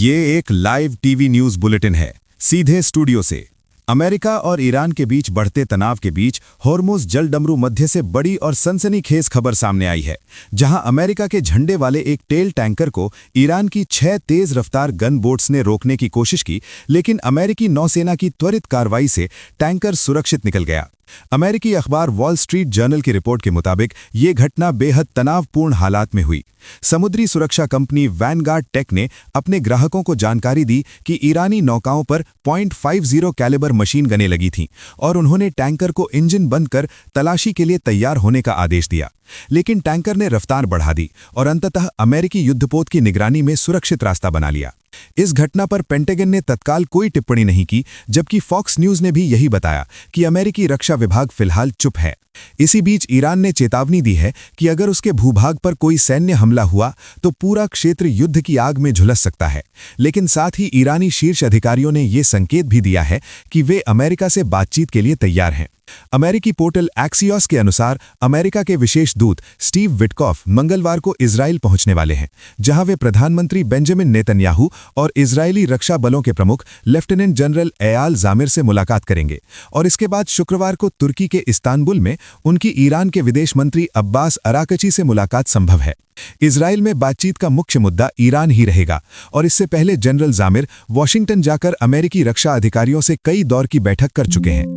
ये एक live TV news bulletin है, सीधे स्टूडियो से। अमेरिका और ईरान के बीच बढ़ते तनाव के बीच होर्मुज जलडमरू मध्य से बड़ी और सनसनीखेज खबर सामने आई है, जहां अमेरिका के झंडे वाले एक तेल टैंकर को ईरान की 6 तेज रफ्तार गन बोट्स ने रोकने की कोशिश की, लेकिन अमेरिकी नौसेना की त्वरित कार्रवाई से टैंकर सुरक्षित निकल गया। अमेरिकी अखबार वॉल स्ट्रीट जर्नल की रिपोर्ट के मुताबिक ये घटना बेहद तनावपूर्ण हालात में हुई। समुद्री सुरक्षा कंपनी वैनगार्ड टेक ने अपने ग्राहकों को जानकारी दी कि ईरानी नौकाओं पर .50 कैलिबर मशीन गनें लगी थीं और उन्होंने टैंकर को इंजन बंद कर तलाशी के लिए तैयार होने का आदेश दिया। लेकिन टैंकर ने रफ्तार बढ़ा दी और अंततः अमेरिकी युद्धपोत की निगरानी में सुरक्षित रास्ता बना लिया। इस घटना पर पेंटागन ने तत्काल कोई टिप्पणी नहीं की, जबकि फॉक्स न्यूज ने भी यही बताया कि अमेरिकी रक्षा विभाग फिलहाल चुप है। इसी बीच ईरान ने चेतावनी दी है कि अगर उसके भूभाग पर कोई सैन्य हमला हुआ तो पूरा क्षेत्र युद्ध की आग में झुलस सकता है। लेकिन साथ ही ईरानी शीर्ष अधिकारियों ने ये संकेत भी दिया है कि वे अमेरिका से बातचीत के लिए तैयार हैं। अमेरिकी पोर्टल एक्सियोस के अनुसार अमेरिका के विशेष दूत स्टीव विटकॉफ मंगलवार को इजराइल पहुंचने वाले हैं, जहां वे प्रधानमंत्री बेंजामिन नेतन्याहू और इजरायली रक्षा बलों के प्रमुख लेफ्टिनेंट जनरल एयाल जामिर से मुलाकात करेंगे और इसके बाद शुक्रवार को तुर्की के इस्तांबुल में उनकी ईरान के विदेश मंत्री अब्बास अराकची से मुलाकात संभव है। इजराइल में बातचीत का मुख्य मुद्दा ईरान ही रहेगा और इससे पहले जनरल जामिर वॉशिंगटन जाकर अमेरिकी रक्षा अधिकारियों से कई दौर की बैठक कर चुके हैं।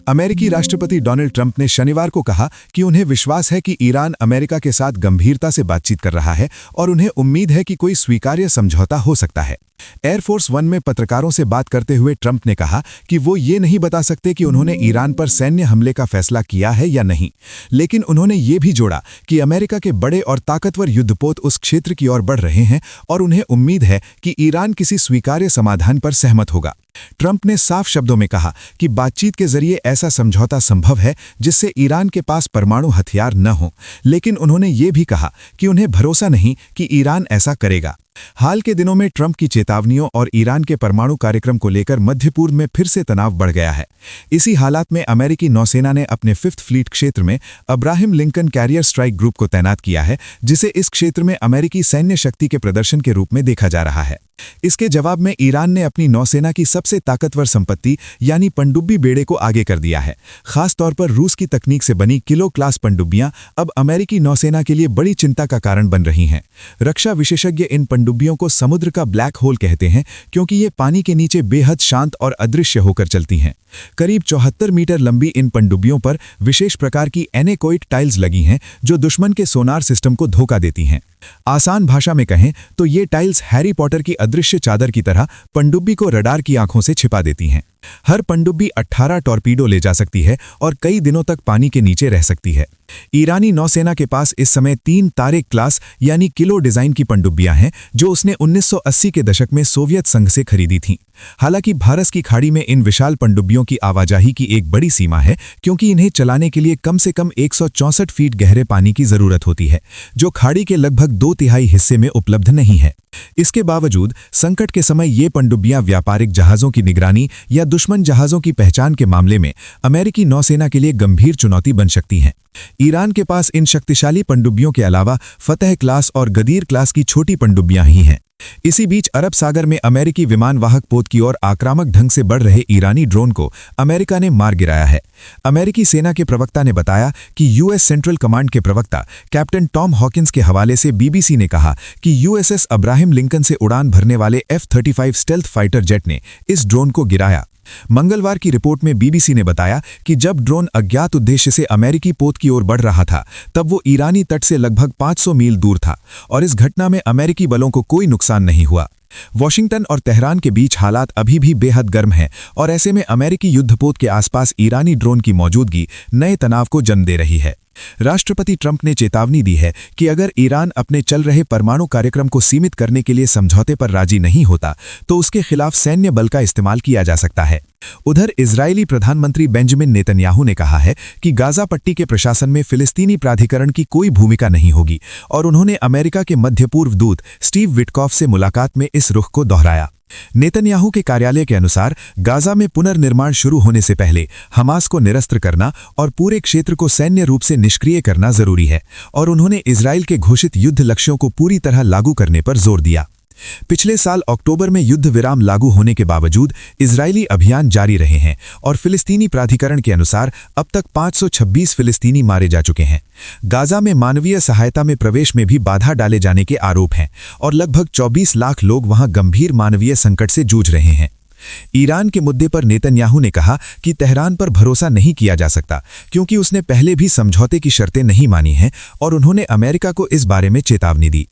अमेरिकी राष्ट्रपति डोनाल्ड ट्रंप ने शनिवार को कहा कि उन्हें विश्वास है कि ईरान अमेरिका के साथ गंभीरता से बातचीत कर रहा है और उन्हें उम्मीद है कि कोई स्वीकार्य समझौता हो सकता है। एयरफोर्स वन में पत्रकारों से बात करते हुए ट्रंप ने कहा कि वो ये नहीं बता सकते कि उन्होंने ईरान पर सैन्य हमले का फैसला किया है या नहीं, लेकिन उन्होंने ये भी जोड़ा कि अमेरिका के बड़े और ताकतवर युद्धपोत उस क्षेत्र की ओर बढ़ रहे हैं और उन्हें उम्मीद है कि ईरान किसी स्वीकार्य समाधान पर सहमत होगा। ट्रंप ने साफ शब्दों में कहा कि बातचीत के जरिए ऐसा समझौता संभव है जिससे ईरान के पास परमाणु हथियार न हो, लेकिन उन्होंने ये भी कहा कि उन्हें भरोसा नहीं कि ईरान ऐसा करेगा। हाल के दिनों में ट्रंप की चेतावनियों और ईरान के परमाणु कार्यक्रम को लेकर मध्य पूर्व में फिर से तनाव बढ़ गया है। इसी हालात में अमेरिकी नौसेना ने अपने 5th फ्लीट क्षेत्र में Abraham Lincoln carrier strike group को तैनात किया है, जिसे इस क्षेत्र में अमेरिकी सैन्य शक्ति के प्रदर्शन के रूप में देखा जा रहा है। इसके जवाब में ईरान ने अपनी नौसेना की सबसे ताकतवर संपत्ति यानी पनडुब्बी बेड़े को आगे कर दिया है। खास तौर पर रूस की तकनीक से बनी किलो क्लास पनडुब्बियां अब अमेरिकी नौसेना के लिए बड़ी चिंता का कारण बन रही हैं। रक्षा विशेषज्ञ इन पनडुब्बियों को समुद्र का ब्लैक होल कहते हैं, क्योंकि ये पानी के नीचे बेहद शांत और अदृश्य होकर चलती हैं। करीब 74 मीटर लंबी इन पनडुब्बियों पर विशेष प्रकार की एनेकोइट टाइल्स लगी हैं, जो दुश्मन के सोनार सिस्टम को धोखा देती हैं। आसान भाषा में कहें तो ये टाइल्स हैरी पॉटर की अदृश्य चादर की तरह पनडुब्बी को रडार की आंखों से छिपा देती हैं। हर पनडुब्बी 18 टॉर्पीडो ले जा सकती है और कई दिनों तक पानी के नीचे रह सकती है। ईरानी नौसेना के पास इस समय 3 तारेक क्लास यानी किलो डिजाइन की पनडुब्बियां हैं, जो उसने 1980 के दशक में सोवियत संघ से खरीदी थीं। हालांकि भारत की खाड़ी में इन विशाल पनडुब्बियों की आवाजाही की एक बड़ी सीमा है, क्योंकि इन्हें चलाने के लिए कम से कम 164 फीट गहरे पानी की जरूरत होती है, जो खाड़ी के लगभग 2/3 हिस्से में उपलब्ध नहीं है। इसके बावजूद संकट के समय ये पनडुब्बियां व्यापारिक जहाजों की निगरानी या दुश्मन जहाजों की पहचान के मामले में अमेरिकी नौसेना के लिए गंभीर चुनौती बन सकती हैं। ईरान के पास इन शक्तिशाली पनडुब्बियों के अलावा फतह क्लास और गदीर क्लास की छोटी पनडुब्बियां ही हैं। इसी बीच अरब सागर में अमेरिकी विमानवाहक पोत की ओर आक्रामक ढंग से बढ़ रहे ईरानी ड्रोन को अमेरिका ने मार गिराया है। अमेरिकी सेना के प्रवक्ता ने बताया कि यूएस सेंट्रल कमांड के प्रवक्ता कैप्टन टॉम हॉकिंस के हवाले से बीबीसी ने कहा कि यूएसएस अब्राहम लिंकन से उड़ान भरने वाले F-35 स्टेल्थ फाइटर जेट ने इस ड्रोन को गिराया। मंगलवार की रिपोर्ट में बीबीसी ने बताया कि जब ड्रोन अज्ञात उद्देश्य से अमेरिकी पोत की ओर बढ़ रहा था, तब वो ईरानी तट से लगभग 500 मील दूर था और इस घटना में अमेरिकी बलों को कोई नुकसान नहीं हुआ। वॉशिंगटन और तेहरान के बीच हालात अभी भी बेहद गर्म हैं और ऐसे में अमेरिकी युद्धपोत के आसपास ईरानी ड्रोन की मौजूदगी नए तनाव को जन्म दे रही है। राष्ट्रपति ट्रंप ने चेतावनी दी है कि अगर ईरान अपने चल रहे परमाणु कार्यक्रम को सीमित करने के लिए समझौते पर राजी नहीं होता, तो उसके खिलाफ सैन्य बल का इस्तेमाल किया जा सकता है। उधर इजरायली प्रधानमंत्री बेंजामिन नेतन्याहू ने कहा है कि गाजा पट्टी के प्रशासन में फिलिस्तीनी प्राधिकरण की कोई भूमिका नहीं होगी और उन्होंने अमेरिका के मध्य पूर्व दूत स्टीव विटकॉफ से मुलाकात में इस रुख को दोहराया। नेतन्याहू के कार्यालय के अनुसार गाजा में पुनर्निर्माण शुरू होने से पहले हमास को निरस्त्र करना और पूरे क्षेत्र को सैन्य रूप से निष्क्रिय करना जरूरी है और उन्होंने इजराइल के घोषित युद्ध लक्ष्यों को पूरी तरह लागू करने पर जोर दिया। पिछले साल अक्टूबर में युद्ध विराम लागू होने के बावजूद इजरायली अभियान जारी रहे हैं और फिलिस्तीनी प्राधिकरण के अनुसार अब तक 526 फिलिस्तीनी मारे जा चुके हैं। गाजा में मानवीय सहायता में प्रवेश में भी बाधा डाले जाने के आरोप हैं और लगभग 24 लाख लोग वहां गंभीर मानवीय संकट से जूझ रहे हैं। ईरान के मुद्दे पर नेतन्याहू ने कहा कि तेहरान पर भरोसा नहीं किया जा सकता क्योंकि उसने पहले भी समझौते की शर्तें नहीं मानी हैं और उन्होंने अमेरिका को इस बारे में चेतावनी दी।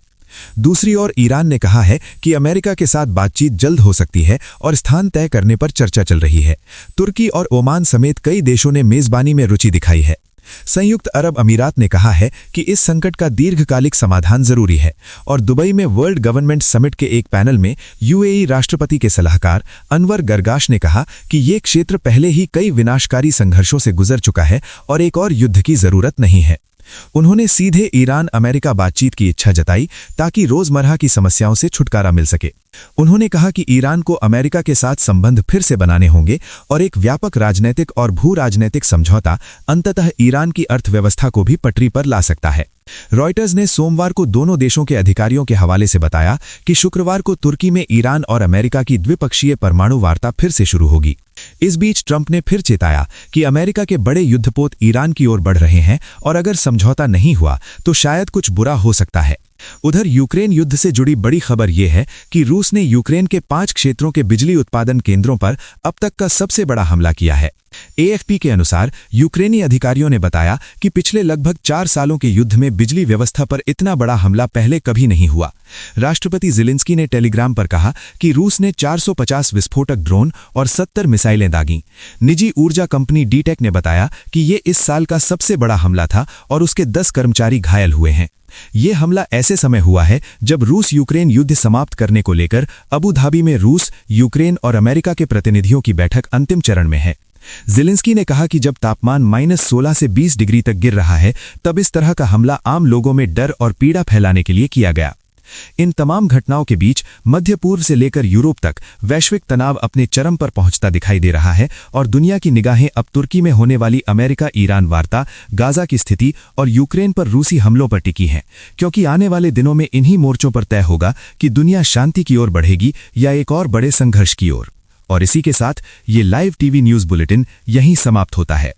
दूसरी ओर ईरान ने कहा है कि अमेरिका के साथ बातचीत जल्द हो सकती है और स्थान तय करने पर चर्चा चल रही है। तुर्की और ओमान समेत कई देशों ने मेजबानी में रुचि दिखाई है। संयुक्त अरब अमीरात ने कहा है कि इस संकट का दीर्घकालिक समाधान जरूरी है और दुबई में वर्ल्ड गवर्नमेंट समिट के एक पैनल में यूएई राष्ट्रपति के सलाहकार अनवर गरगाश ने कहा कि ये क्षेत्र पहले ही कई विनाशकारी संघर्षों से गुजर चुका है और एक और युद्ध की जरूरत नहीं है। उन्होंने सीधे ईरान अमेरिका बातचीत की इच्छा जताई ताकि रोजमर्रा की समस्याओं से छुटकारा मिल सके। उन्होंने कहा कि ईरान को अमेरिका के साथ संबंध फिर से बनाने होंगे और एक व्यापक राजनीतिक और भू राजनीतिक समझौता अंततः ईरान की अर्थव्यवस्था को भी पटरी पर ला सकता है। रॉयटर्स ने सोमवार को दोनों देशों के अधिकारियों के हवाले से बताया कि शुक्रवार को तुर्की में ईरान और अमेरिका की द्विपक्षीय परमाणु वार्ता फिर से शुरू होगी। इस बीच ट्रंप ने फिर चेताया कि अमेरिका के बड़े युद्धपोत ईरान की ओर बढ़ रहे हैं और अगर समझौता नहीं हुआ तो शायद कुछ बुरा हो सकता है। उधर यूक्रेन युद्ध से जुड़ी बड़ी खबर यह है कि रूस ने यूक्रेन के 5 क्षेत्रों के बिजली उत्पादन केंद्रों पर अब तक का सबसे बड़ा हमला किया है। एएफपी के अनुसार यूक्रेनी अधिकारियों ने बताया कि पिछले लगभग 4 सालों के युद्ध में बिजली व्यवस्था पर इतना बड़ा हमला पहले कभी नहीं हुआ। राष्ट्रपति ज़ेलेंस्की ने टेलीग्राम पर कहा कि रूस ने 450 विस्फोटक ड्रोन और 70 मिसाइलें दागीं। निजी ऊर्जा कंपनी डीटेक ने बताया कि ये इस साल का सबसे बड़ा हमला था और उसके 10 कर्मचारी घायल हुए हैं। ये हमला ऐसे समय हुआ है जब रूस यूक्रेन युद्ध समाप्त करने को लेकर अबू धाबी में रूस, यूक्रेन और अमेरिका के प्रतिनिधियों की बैठक अंतिम चरण में है। ज़ेलेंस्की ने कहा कि जब तापमान -16 से 20 डिग्री तक गिर रहा है तब इस तरह का हमला आम लोगों में डर और पीड़ा फैलाने के लिए किया गया। इन तमाम घटनाओं के बीच मध्य पूर्व से लेकर यूरोप तक वैश्विक तनाव अपने चरम पर पहुंचता दिखाई दे रहा है और दुनिया की निगाहें अब तुर्की में होने वाली अमेरिका-ईरान वार्ता, गाजा की स्थिति और यूक्रेन पर रूसी हमलों पर टिकी हैं, क्योंकि आने वाले दिनों में इन्हीं मोर्चों पर तय होगा कि दुनिया शांति की ओर बढ़ेगी या एक और बड़े संघर्ष की ओर। और इसी के साथ ये लाइव टीवी न्यूज़ बुलेटिन यहीं समाप्त होता है।